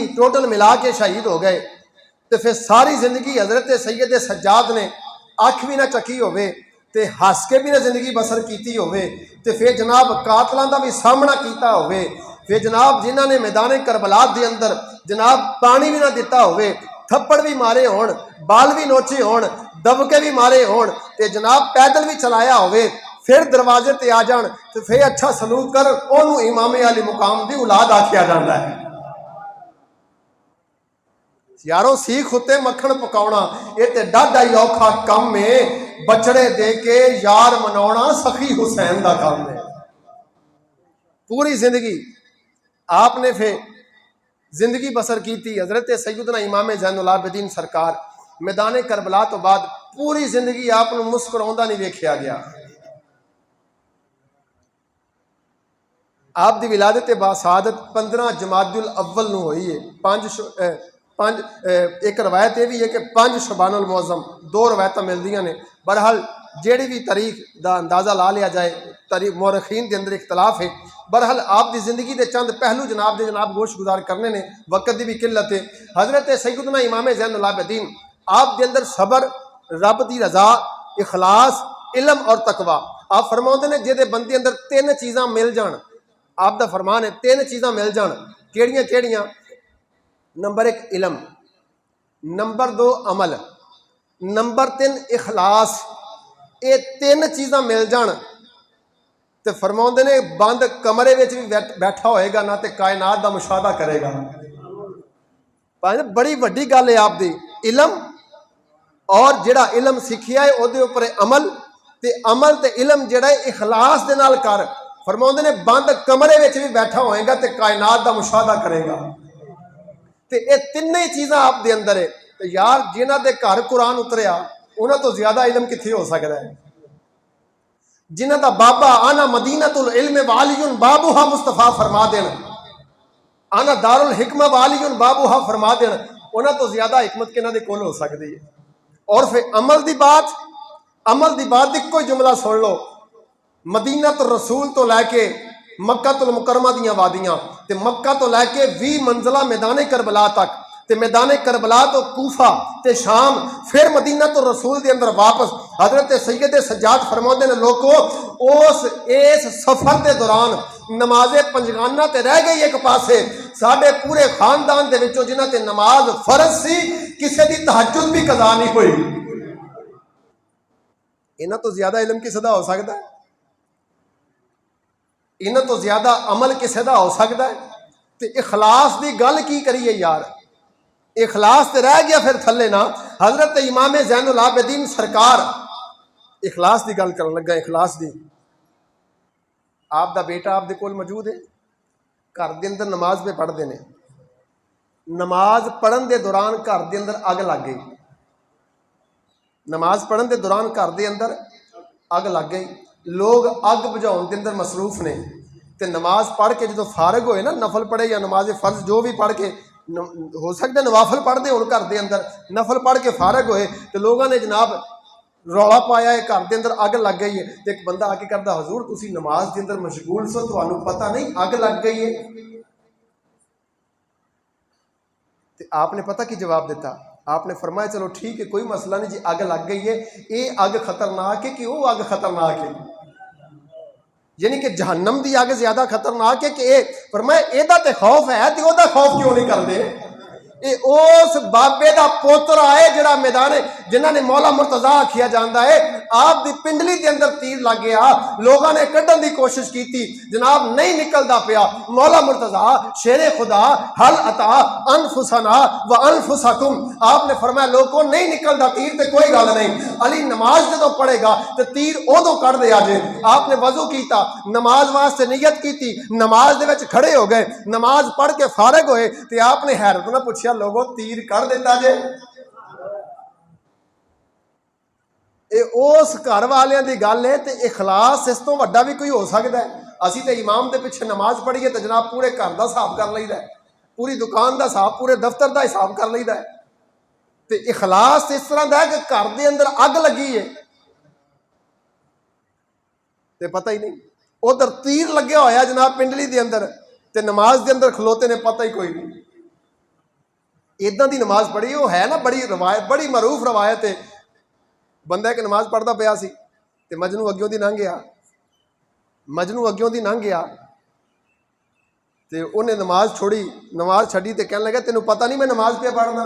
साथी टोटल मिला के शहीद हो गए तो फिर सारी जिंदगी हजरत सैयद सज्जाद ने अख भी ना चकी होवे ते हस के भी ना जिंदगी बसर की होवे ते फिर जनाब कातलों का भी सामना किया होवे, फिर जनाब जिन्होंने मैदान करबला के अंदर जनाब पानी भी ना दिता होवे, थप्पड़ भी मारे होण, बाल भी नोचे होण, दबके भी मारे होण ते जनाब पैदल भी चलाया होवे, फिर दरवाजे ते आ जान तो फिर अच्छा सलूक कर ओनू इमामे अली मुकाम की औलाद आखिया जाता है। यारों सीख उत्ते मक्खण पकाउणा ये ते डाढा ही औखा काम है, बछड़े दे के यार मनाउणा सखी हुसैन का काम है। पूरी जिंदगी आपने फिर जिंदगी बसर की थी। हजरत सैयदना इमाम ज़ैनुल आबिदीन सरकार मैदान करबला तो बाद पूरी जिंदगी आपको मुस्कुराउंदा नहीं वेखिया गया। आप दी विलादत बासादत 15 जमादुल अव्वल नूं होई है। एक रवायत यह भी है कि 5 शबानुल मुअज़्ज़म, 2 रवायत मिलदियां ने। बहरहाल जेड़ी भी तारीख का अंदाज़ा ला लिया जाए, तारीख मौरखीन के अंदर इख्तलाफ है। बहरहाल आप दी जिंदगी के चंद पहलू जनाब गोश गुजार करने ने, वक़्त की भी किल्लत है। हज़रत सैयदना इमाम ज़ैनुल आबिदीन आप के अंदर सबर, रब की रजा, इखलास, इलम और तकवा। आप फरमाते ने जिहदे बंदे अंदर 3 चीज़ां मिल जान, आप दा फरमान है 3 चीज़ां मिल जान। केड़ियां केड़ियां? नंबर 1 इलम, नंबर 2 अमल, नंबर 3 इखलास। ये 3 चीज़ां मिल जान तो फरमाते ने बंद कमरे में भी बैठा होएगा ना तो कायनात का मुशाहदा करेगा। बड़ी वड्डी गल है आपकी इलम और जिहड़ा इलम सीखिया है उहदे उपर अमल, ते अमल ते इलम जिहड़ा इखलास दे नाल कर। फरमाते ने बंद कमरे में भी बैठा होएगा तो कायनात का मुशाहदा करेगा। तो ये 3 चीज़ां आप दे अंदर है। तो यार जिन्हां दे घर कुरान उतरिया उन्हां तो ज्यादा इलम कित्थे हो सकता है? जिन्हां दा बाबा आना मदीनतुल इल्म वालियुन बाबूहा मुस्तफा फरमा देन, आना दारुल हिकमा वालियुन बाबूहा फरमा देन, उन्हां तो ज्यादा हिकमत किन्हां दे कोल हो सकती है। और फिर अमल की बात इक्को ही जुमला सुन लो, मदीना तो रसूल तो लैके मक्का तुल मुकरमा दियां वादियां ते मक्का तो लैके 20 मंजिला मैदान करबला तक, ते मैदान करबला तो कूफा ते शाम, फिर मदीना तो रसूल के अंदर वापस। हजरत सैयद सज्जाद फरमाते ने लोगों इस सफर के दौरान नमाजे पंजगाना ते रह गई एक पासे, साडे पूरे खानदान दे विचों जिन्हां ते नमाज फर्ज सी किसी की तहज्जुद भी कज़ा नहीं हुई। इन्हां तो ज्यादा इलम किसी का हो सकता है? इन्हां तो ज्यादा अमल किसी का हो सकता है? तो इखलास की गल की करिए यार, इखलास तो रह गया फिर थले ना। हजरत इमाम ज़ैनुल आबिदीन सरकार इखलास की गल कर लगा। इखलास की आप दा बेटा आप दे कोल मौजूद है, घर के अंदर नमाज पे पढ़ते हैं, नमाज पढ़न के दौरान घर के अंदर अग लग गई, नमाज पढ़न के दौरान घर के अंदर अग लग गई, लोग अग बुझाने के अंदर मसरूफ ने। तो नमाज पढ़ के जो फारग होए ना, नफल पढ़े या नमाज फर्ज जो भी पढ़ के, हो सकता नवाफल पढ़ते हो घर के अंदर, नफल पढ़ के फारग होए तो लोगों ने जनाब रौला पाया है, घर के अंदर अग लग गई है। तो एक बंदा आके करता हजूर तुसी नमाज के अंदर मशगूल सो, तुहानू पता नहीं अग लग गई है? तो आपने पता की जवाब दिता? आपने फरमाया चलो ठीक है कोई मसला नहीं जी, अग लग गई है, ये अग खतरनाक है कि वो अग खतरनाक है? यानी कि जहन्नम की अग ज्यादा खतरनाक है कि फरमाया एदा ते खौफ है तो ओदा खौफ क्यों नहीं करते? ये उस बाबे का पोतरा है जिहड़ा मैदान जिन्हां ने मौला मुर्तजा आखिया जाता है, आप दी पिंडली के अंदर तीर लग गया, लोगों ने कढ़न की कोशिश की जनाब नहीं निकलता पिया। मौला मुर्तजा शेरे खुदा हल अता अनफुसना व अनफुसकुम, आपने फरमाया लोगों नहीं निकलता तीर तो कोई गल नहीं, अली नमाज जो पढ़ेगा तो तीर उदों कढ़ दे जे। आपने वजू किया, नमाज वास्ते नियत की, नमाज दे विच खड़े हो गए, नमाज पढ़ के फारग होए तो आपने हैरत ना पूछा लोगों तीर कढ़ देता जे? ये उस घर वालियां दी गल है। तो इखलास इस तो वड्डा भी कोई हो सकता है? असी तो इमाम के पिछे नमाज पढ़ीए तो जनाब पूरे घर का हिसाब कर लईदा है, पूरी दुकान का हिसाब, पूरे दफ्तर का हिसाब कर लईदा है। तो इखलास इस तरह का है कि घर के अंदर अग लगी है तो पता ही नहीं, उधर तीर लगे होया जनाब पिंडली के अंदर, तो नमाज के अंदर खलोते ने पता ही कोई नहीं। इदां दी नमाज पढ़ी, वो है ना बड़ी रवायत, बड़ी मरूफ रवायत है। बंदा एक नमाज पढ़ता पिया सी ते मजनू अग्यों दी लंघ गया, मजनू अग्यों दी लंघ गया ते उन्हें नमाज छोड़ी, नमाज छड्डी ते कहने लगा तेनों पता नहीं मैं नमाज पे पढ़ना।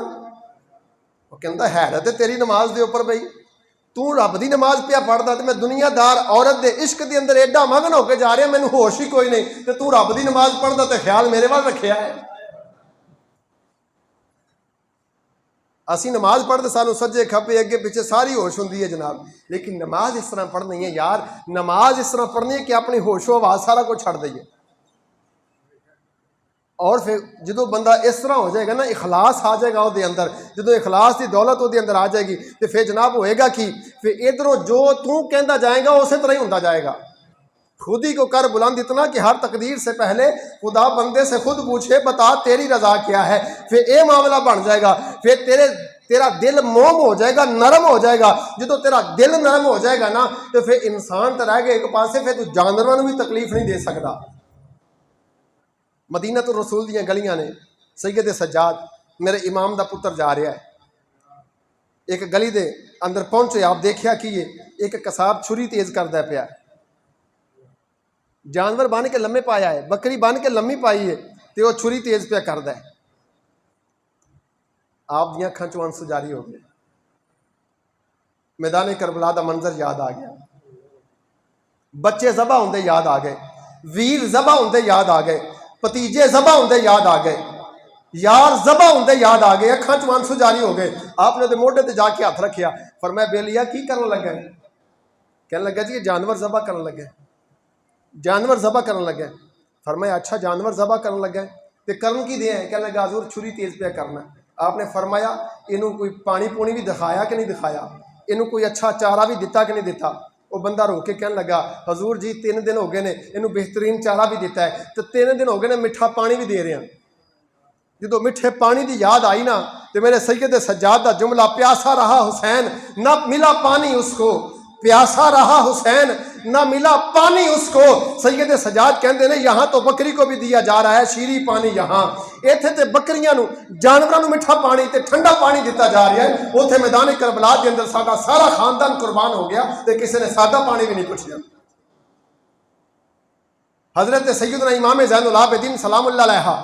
वो कहता है ते तेरी नमाज दे उपर बई, तू रब दी नमाज पे पढ़दा ते मैं दुनियादार औरत दे इश्क दे अंदर एडा मगन होकर जा रहा, मैनू होश ही कोई नहीं, ते तू रब दी नमाज पढ़दा ते ख्याल मेरे वाल रखिया है। असी नमाज पढ़ते सानू सज्जे खब्बे अगे पिछे सारी होश होंदी है जनाब, लेकिन नमाज इस तरह पढ़नी है यार, नमाज इस तरह पढ़नी है कि अपनी होशो आवाज सारा कुछ छड़ दईए। और फिर जो बंदा इस तरह हो जाएगा ना, इखलास आ जाएगा वो अंदर, जो इखलास की दौलत वो अंदर आ जाएगी तो फिर जनाब होएगा कि फिर इधरों जो तू कहता जाएगा उसी तरह ही होता जाएगा। खुद ही को कर बुलंद इतना कि हर तकदीर से पहले खुदा बंदे से खुद पूछे बता तेरी रजा क्या है, फिर ये मामला बन जाएगा। फिर तेरा दिल मोम हो जाएगा, नरम हो जाएगा। जो तेरा दिल नरम हो जाएगा ना तो फिर इंसान तो रह गया एक पासे, फिर तू जानवरों को भी तकलीफ नहीं दे सकता। मदीना तो रसूल दियां गलियां ने, सैयद सज्जाद मेरे इमाम दा पुत्र जा रहा है, एक गली दे अंदर पहुंचे, आप देखिया कि एक कसाब छुरी तेज करता पिया, जानवर बन के लम्मे पाया है, बकरी बन के लम्मी पाई है तो वह छुरी तेज पिया करता है। आप दियां अखां चों आंसू जारी हो गए, मैदान करबला का मंजर याद आ गया, बच्चे जबा होंदे याद आ गए, वीर जबा होंदे याद आ गए, भतीजे जबा होंदे याद आ गए, यार जबा होंदे याद आ गए, अखां चों आंसू जारी हो गए। आपने तो मोढे ते जाके हाथ रखिया, फरमाया बेलिया की करन लगा? कहने लगा जी जानवर जबा करन लगे, जानवर जबा करन लगे। फरमाया अच्छा जानवर जबा करन लगे तो करन की दे? कहने लगा हजूर छुरी तेज पे करना। आपने फरमाया इनू कोई पानी पूनी भी दिखाया कि नहीं दिखाया, इनू कोई अच्छा चारा भी दिता कि नहीं दिता? वो बंदा रो के कहने लगा हजूर जी 3 दिन हो गए ने, इनू बेहतरीन चारा भी दिता है, तो 3 दिन हो गए ने मिठा पानी भी दे रहे हैं। जो मिठे पानी की याद आई ना तो मेरे सैयद सज्जाद का जुमला, प्यासा रहा हुसैन ना मिला पानी उसको, प्यासा रहा हुसैन ना मिला पानी उसको। सैयद सज्जाद कहते हैं यहाँ तो बकरी को भी दिया जा रहा है शीरी पानी, यहाँ इत्थे ते बकरियां जानवरों मिठा पानी ते ठंडा पानी दिता जा रहा है। उत्थे मैदान करबला के अंदर साडा सारा खानदान कुर्बान हो गया तो किसी ने सादा पानी भी नहीं पूछा। हजरत सैयदना इमाम ज़ैनुल आबिदीन सलामुल्लाह अलैहा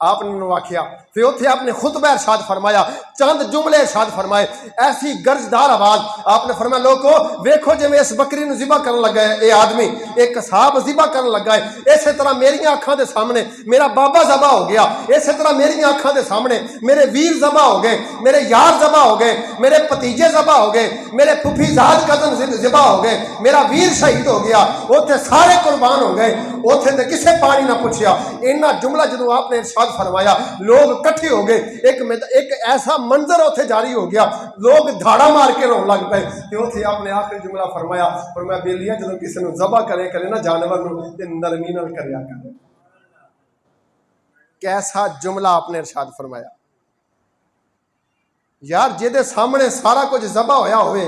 आपने आखिया, फिर उत्थे आपने खुतबा इरशाद फरमाया, चंद जुमले इरशाद फरमाए, ऐसी गर्जदार आवाज आपने फरमाया लोगो वेखो जिवें इस बकरी नूं ज़िबा करन लगा है ये आदमी, एक कसाब ज़िबा करन लगा है, इस तरह मेरियां अखां दे सामने मेरा बाबा ज़बा हो गया, इस तरह मेरियां अखां दे सामने मेरे वीर ज़बा हो गए, मेरे यार ज़बा हो गए, मेरे भतीजे ज़बा हो गए, मेरे फुफीजाद कजन ज़बा हो गए, मेरा वीर शहीद हो गया, उत्थे सारे कुर्बान हो गए, उत्थे ते किसे पानी ना पूछया। इन्ना जुमला जदों आपने इरशाद फरमाया लोग इकट्ठे हो गए, एक ऐसा मंजर उत्थे जारी हो गया, लोग धाड़ा मार के रोन लग पे। तो उत्थे आपने आखिरी जुमला फरमाया, फरमाया बेलिया जदों किसी नूं ज़बा करे ना जानवर नूं ते नरमी नाल करया करे। कैसा जुमला आपने इरशाद फरमाया यार, जिहदे सामने सारा कुछ ज़बा होया होवे,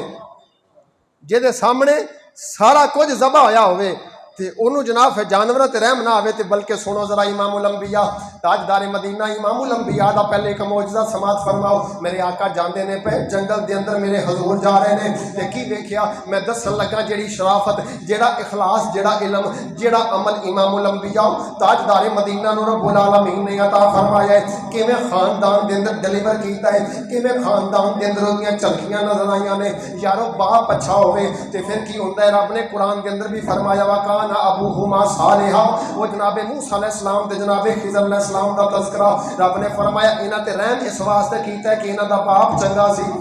जिहदे सामने सारा कुछ ज़बा होया होवे ते उन्होंने जनाब फिर जानवर ते रहम ना आवे। ते बल्कि सुनो जरा इमामुल अंबिया ताजदारे मदीना इमामुल अंबिया दा पहले एक मौजज़ा समात फरमाओ। मेरे आका जाते ने पे जंगल के अंदर मेरे हजूर जा रहे हैं ते की देखिया मैं दसन लगा जेड़ी शराफत जेड़ा इखलास जेड़ा इलम जेड़ा अमल इमामुल अंबिया ताजदारे मदीना नूं रब्बुल आलमीन ने अता फरमाया है, किवें खानदान के अंदर डिलीवर किया है, किवें खानदान के अंदर उहदियां झलकियां नजर आईयां ने। यारो बाप अच्छा होवे ते फिर की होंदा है, रब ने कुरान के अंदर भी फरमाया वा ना अबू हुमा सालिहा, वो जनाबे मूसा अलैहिस्सलाम ते जनाबे खिज़र अलैहिस्सलाम दा तज़किरा रब ने फरमाया इन्हां ते रहम इस वास्ते कीता कि इन्हां दा बाप चंगा सी,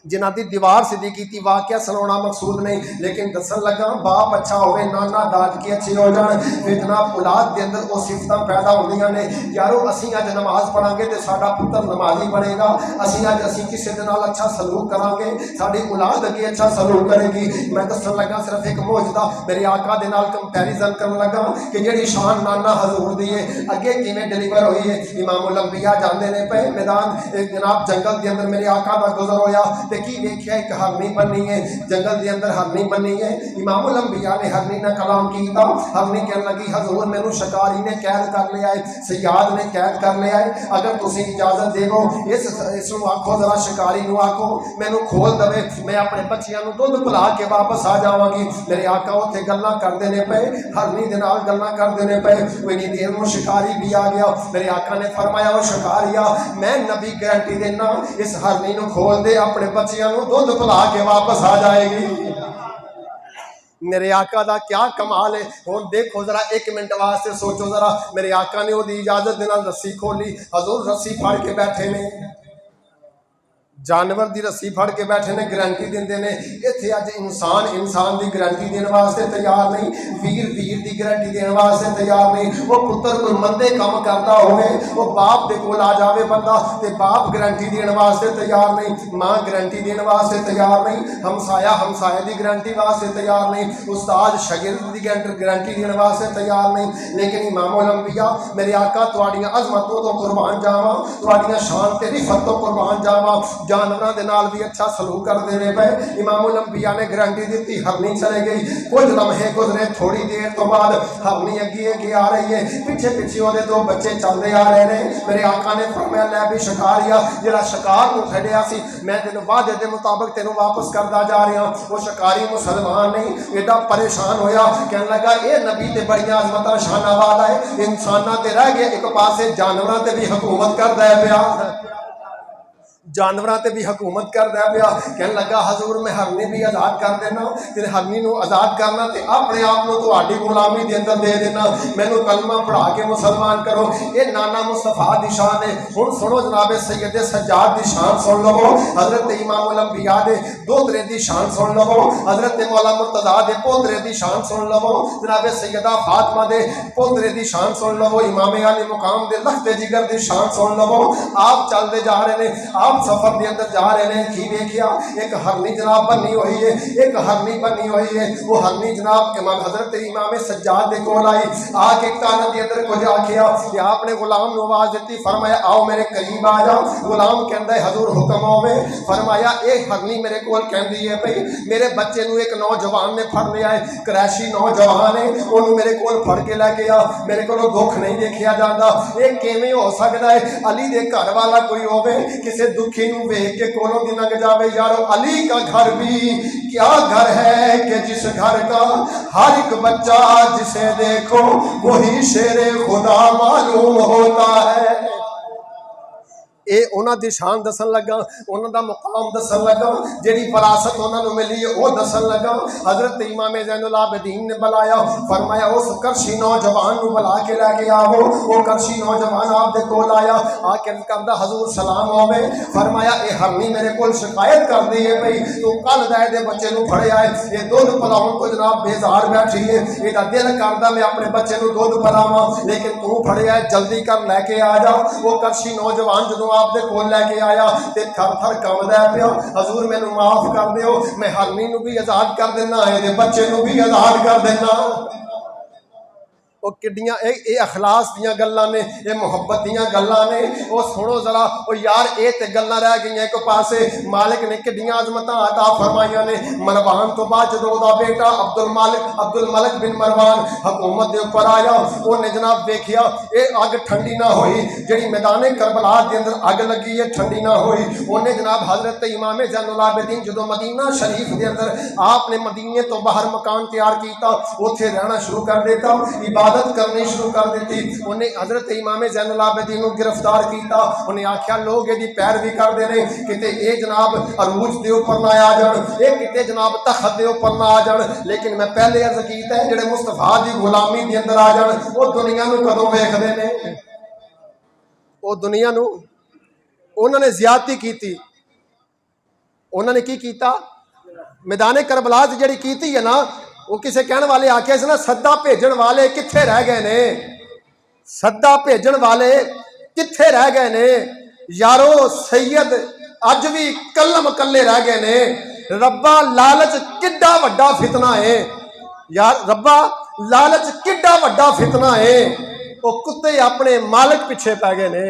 जिन्हां दी दीवार सीधी की वाकया सुनाना मकसूद नहीं, लेकिन दसन लगा बाप अच्छा होवे नाना दादके अच्छे हो जाए फिर जनाब औलाद के अंदर वो सिफतां पैदा होंदियां ने। यारो असीं अज नमाज पढ़ांगे तो साडा पुत्र नमाजी बनेगा, असीं किसी दे नाल अच्छा सलूक करांगे साडी औलाद अगे अच्छा सलूक करेगी। मैं दसन लगा सिर्फ एक मौजदा मेरे आका दे नाल कंपैरिजन करन लगा कि जिहड़ी शान नाना हजूर दी है अगे किवें डिलीवर हुई है। इमामुल अंबिया जांदे ने पे मैदान जनाब जंगल के अंदर मेरे आका दा गुजर होया, ते की वेख्या एक हरनी बनी है जंगल के अंदर हरनी बनी है। इमामुल अंबिया ने हरनी ना कलाम किया। हरनी कहने लगी हजूर मैनू शिकारी ने कैद कर लिया है, सयाद ने कैद कर लिया है, अगर तुम इजाजत देवो इस आखो जरा शिकारी नू आखो मैनू खोल दवे, मैं अपने बच्चियां नू दुध पिला के वापस आ जावांगी। मेरे आका उत्थे गल्लां करदे ने पे, हरनी दे नाल गल्लां करदे ने पे। इन्नी देर में शिकारी भी आ गया। मेरे आका ने फरमाया वो शिकारिया मैं नबी गारंटी देना इस हरनी नू खोल दे, अपने बच्चियां नू दुध पिला के वापस आ जाएगी। मेरे आका दा क्या कमाल है। हुण देखो जरा एक मिनट वास्ते सोचो जरा, मेरे आका ने ओदी इजाजत दे नाल रस्सी खोली, हजूर रस्सी फड़ के बैठे ने, जानवर की रस्सी फड़ के बैठे ने, गारंटी देंदे ने। इत्थे अज इंसान की गारंटी देने वास्ते तैयार नहीं, वीर की गारंटी देने वास्ते तैयार नहीं। वो पुत्र कोई मंदे काम करता होवे, वो बाप दे कोल आ जावे बंदा ते बाप गारंटी देने वास्ते तैयार नहीं, माँ गारंटी देने वास्ते तैयार नहीं, हमसाया की गारंटी वास्ते तैयार नहीं, उस्ताद शागिर्द की गारंटी देने वास्ते तैयार नहीं। लेकिन इमामुल अंबिया मेरे आका तुहाड़ियां अज़मतों तो कुर्बान जावां, तुहाड़ियां शान ते रिफत तो कुर्बान जावां, जानवरों के नाल भी अच्छा सलूक करते रहे पे। इमामुल अंबिया ने गारंटी दी, हरनी चले गई। कुछ लम्हे गुजरे, थोड़ी देर तो बाद हरनी अगे आ रही है, पिछे पिछे वो दो बच्चे चलते आ रहे हैं। मेरे आका ने फरमाया लै भी शिकारिया जिहड़ा शिकार को छड्डिया सी मैं तेन वादे के मुताबिक तेन वापस करता जा रहा। वो शिकारी मुसलमान नहीं, एडा परेशान होया, कहने लगा ये नबी ते बड़ियां अजमत शाना वाला है, इंसाना ते रह गया एक पासे, जानवरों ते भी हुकूमत करदा है पिया, जानवरों ते भी हुकूमत करदा पिया। कहने लगा हजूर मैं हरनी भी आज़ाद कर देना, ते हरनी नू आज़ाद करना ते अपने आप को तुहाडी गुलामी के अंदर दे देना, मैनू कलमा पढ़ा के मुसलमान करो। ये नाना मुस्तफा दी शान है। हुण सुनो जनाबे सैयदे सज्जाद दी शान सुन लवो, हजरत इमामुल अंबिया दे दोतरे दी शान सुन लवो, हजरत मौला मुर्तज़ा दे पोतरे दी शान सुन लवो, जनाबे सैयदा फातिमा दे पोतरे दी शान सुन लवो, इमाम अली मुकाम दे लखते जिगर दी शान सुन लवो। आप चलते जा रहे हैं, आप सफर के अंदर जा रहे हैं, की देखिया एक हरनी जनाब बनी हुई है, एक हरनी बनी हुई है। वो हरनी जनाब इमाम हजरत इमाम सज्जाद दे कोल आई, आके कानन के अंदर कुछ आखिया कि आपने गुलाम नू आवाज दी, फरमाया आओ मेरे करीब आ जाओ। गुलाम कहता है हजूर हुक्म होवे। फरमाया ये हरनी मेरे कोल कहती है भाई मेरे बच्चे नू एक नौजवान ने फड़ लिया है, क्रैशी नौजवान है, उन्होंने मेरे कोल फड़ के लैके आ, मेरे को दुख नहीं देखा जाता। ये किवें हो सकता है अली दे घर वाला कोई होवे किसी दुखी नू वेख के कोलों दी लंघ जावे। यारो अली का घर भी क्या घर है कि जिस घर का हर एक बच्चा जिसे देखो वही शेरे खुदा मालूम होता है। ये उन्हों की शान दसन लगा, उन्हों का मुकाम दसन लगा, जी विरासत उन्होंने मिली है वह दसन लगा। हजरत इमाम ज़ैनुल आबिदीन ने बुलाया, फरमाया उस करशी नौजवान को बुला के लैके आओ। वो करशी नौजवान आपके कोल आया, आके करदा हजूर सलाम होवे। फरमाया ये हरनी मेरे को शिकायत कर दी है भाई तू कल दे बच्चे को फड़िया है, ये दुध पिलाउन को जनाब बेजार बैठी है, यदा दिल करदा मैं अपने बच्चे को दुध पिलावां, लेकिन तू फड़िया है जल्दी कर लैके आ जा। वो करशी नौजवान जो आपके कोल लैके आया ते थर थर कंबदा पिया, हजूर मैनू माफ कर दिओ, मैं हरनी नू भी आजाद कर देना, ये बच्चे नू भी आजाद कर देना। वो किड्डियां ये अखलास दियां गल्लां ने, ये मुहब्बत दियां गल्लां ने। वो सुनो जरा वो यार ये ते गल्लां रह गई एक पासे, मालिक ने किड्डियां अजमतां अता फरमाइयां ने। मरवान तो बाद जो दा बेटा अब्दुल मलिक बिन मरवान हुकूमत के उपर आया, उन्हें जनाब देखिया ये अग ठंडी ना हुई, जी मैदान करबला के अंदर अग लगी है ठंडी ना हुई। उन्हें जनाब हजरत इमाम ज़ैनुल आबिदीन जो मदीना शरीफ के अंदर आपने मदीने तो बाहर मकान तैयार किया, उत्थे रहना शुरू कर देता, इबादत करनी शुरू कर दी। उन्हें हजरत इमाम ज़ैनुल आबिदीन को गिरफ्तार किया, उन्हें आख्या लोग यदि पैरवी करते हैं किते ये जनाब अरूज के उपर ना आ जान, ये किते जनाब तखत के उपर ना आ जान, लेकिन मैं पहले अर्ज किया है जेडे मुस्तफा की गुलामी के अंदर आ जान वो दुनिया को कदों वेखते हैं। वो दुनिया को उन्होंने ज्यादती की, उन्होंने की किया मैदान करबला जी की है ना, वो किसी कहने वाले आख्या ना सदा भेजन वाले कित्थे रह गए ने, सदा भेजन वाले कित्थे रह गए ने। यारो सैयद अज भी कलम कल्ले रह गए ने। रब्बा लालच किड्डा वड्डा फितना है, यार रब्बा लालच किड्डा वड्डा फितना है। वो कुत्ते अपने मालिक पिछे पै गए ने,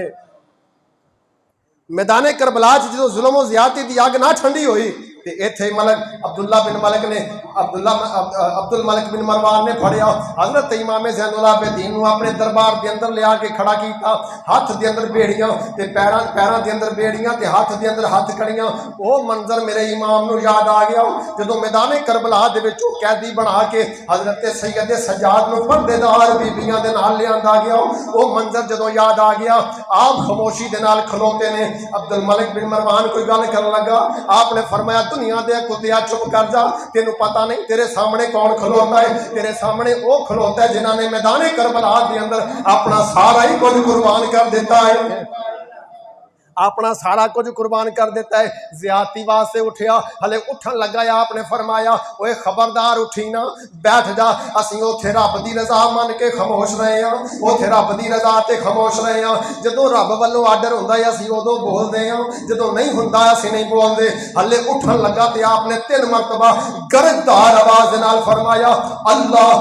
मैदाने करबला जो जुल्म ज़्यादती की अग ना ठंडी हुई तो इत्थे मलक अब्दुल्ला बिन मलक ने अब्दुल मलक बिन मरवान ने फड़िया हजरत इमाम ज़ैनुल आबिदीन नूं अपने दरबार के अंदर लिया के खड़ा किया। हाथ के अंदर बेड़ियां ते पैरां के अंदर बेड़ियां ते हाथ के अंदर हथ कड़ियां। वो मंजर मेरे इमाम नूं याद आ गया जो मैदाने करबला दे विचों कैदी बना के हजरत सैयद सज्जाद नूं पर्देदार बीबियां दे नाल लिआंदा गया। वो मंजर जदों याद आ गया आप खामोशी दे नाल खलोते ने। अब्दुल मलिक बिन मरवान कोई गल करन लगा, आपने फरमाया दुनिया दे कुत्तिया चुप कर जा, तेनू पता नहीं तेरे सामने कौन खलोता है। तेरे सामने वो खलोता है जिन्होंने मैदाने करबला के अंदर अपना सारा ही कुछ कुर्बान कर दिता है, अपना सारा कुछ कुर्बान कर देता है। ज्यादती वास्ते उठिया, हले उठन लगा आपने फरमाया ओए खबरदार उठी ना, बैठ जा। असीं उथे रब दी रजा मन के खामोश रहे हैं, उथे रब दी रजा ते खामोश रहे हैं। जदों रब वालों आर्डर हुंदा है असीं उदों बोलदे हां, जदों नहीं हुंदा असीं नहीं बोलदे। हले उठन लगा ते आपने 3 मरतबा गरजदार आवाज नाल फरमाया अल्लाह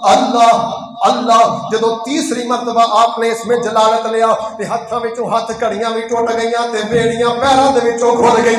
अल्लाह अल्लाह। जो तीसरी मरतबा आपने इसमें जलालत लिया तो हाथों में हाथ घड़ियां भी टुट गई, बेड़ियां पैरों के खुल गई,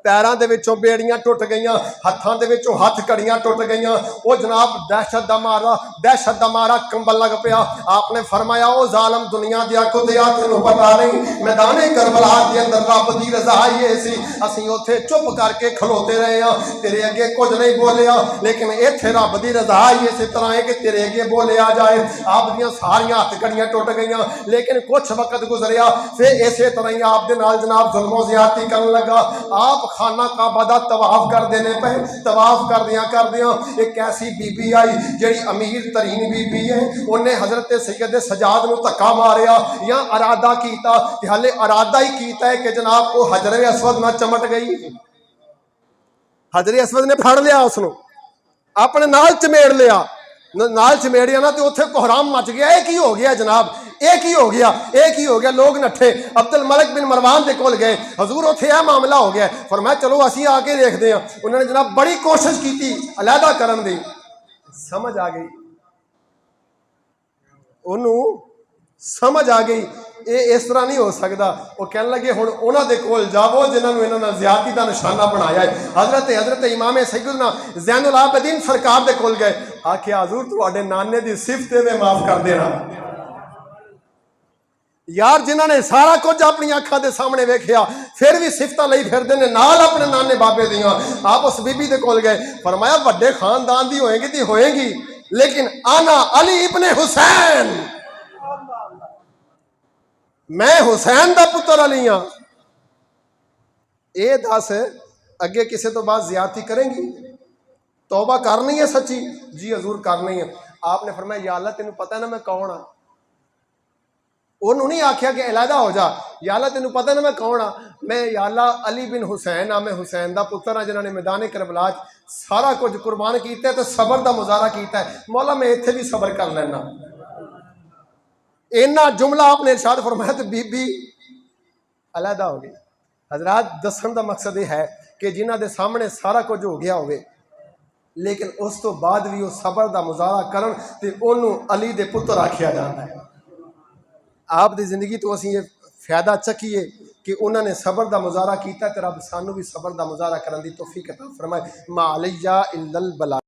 पैरों के बेड़ियां टुट गई, हाथों के हथ घड़ियां टुट गई। वो जनाब दहशत का मारा कंबल लग पाया। आपने फरमाया ओ जालम दुनिया दिया कुतिया तेनों पता नहीं मैदाने करबला के अंदर रब की रजा ये सी, असीं उत्थे चुप करके खलोते रहे हैं, तेरे अगे कुछ नहीं बोलिया, लेकिन इत्थे रब की रजा ही इस तरह है कि तेरे अगे बोलिया जाए। आप दियां सारियां हथ घड़ियां टुट गई, लेकिन कुछ वक्त गुजरिया फिर इस तरह ही आप दे नाल जनाब जुल्मो ज़्यादती करन लगा। आप खाना काबा दा तवाफ कर देने पे, तवाफ कर दिया एक ऐसी बीबी आई जिहड़ी अमीर तरीन बीबी है, उन्हें हजरत सैयद सज्जाद नूं धक्का मारिया या अरादा कीता, हाले अरादा ही कीता है कि जनाब वो हजरे असवद ना चमट गई। हजरे असवद ने फड़ लिया, उसनूं अपने नाल चमेड़ लिया, नाल चमेड़िया ना तो उत्थे कोहराम मच गया। एक ही हो गया जनाब, एक ही हो गया। लोग नठे अब्दुल मलिक बिन मरवान के कोल गए, हजूर उत्थे यह मामला हो गया। फरमाया चलो असीं आके देखते हैं। उन्होंने जनाब बड़ी कोशिश की अलहदा करन दी, समझ आ गई, उन्होंने समझ आ गई ये इस तरह नहीं हो सकता। वो कहने लगे हुण उन्हां दे कोल जावो जिन्होंने इन्होंने ज़्यादती का निशाना बनाया है। हजरत इमाम सैयदना ज़ैनुल आबिदीन सरकार के कोल गए, आखिया हजूर तुहाडे नाने की सिफत में माफ कर देना। यार जिन्होंने सारा कुछ अपनी अखा के सामने वेखिया फिर भी सिफत लई फिरदे ने नाल अपने नाने बाबे दियां। आप उस बीबी के कोल गए, फरमाया वड्डे खानदान की होएगी तो होएगी, लेकिन आना अली इब्ने हुसैन, मैं हुसैन का पुत्र अली हाँ। ये दस अगे किसी तो बाद ज्यादती करेंगी, तौबा करनी है सच्ची? जी हजूर करनी है। आपने फरमाया या अल्लाह तेनू पता है ना मैं कौन हाँ? उन्होंने नहीं आख्या कि अलहदा हो जा, या अल्लाह तेनू पता ना मैं कौन हाँ? मैं या अल्लाह अली बिन हुसैन हाँ, मैं हुसैन का पुत्र हाँ जिन्होंने मैदान करबला सारा कुछ कुर्बान किया तो सबर का मुजाहरा किया है। मौला मैं इत्थे भी सबर कर लेना। इन्ना जुमला आपने इरशाद फरमाया तो बीबी अलहदा हो गई। हजरात दसन का मकसद यह है कि जिन्हों के सामने सारा कुछ हो गया हो, लेकिन उस तो बाद भी वो सबर का मुजाहरा करन ते उन्होंने अली दे पुत्र आखिया जाता है। आप दी जिंदगी तो असीं ये फायदा चकीए कि उन्होंने सबर का मुजाहरा किया, तो रब सानू भी सबर का मुजाहरा करने की तौफीक अता फरमाए। मा अलैया इल्लल बला।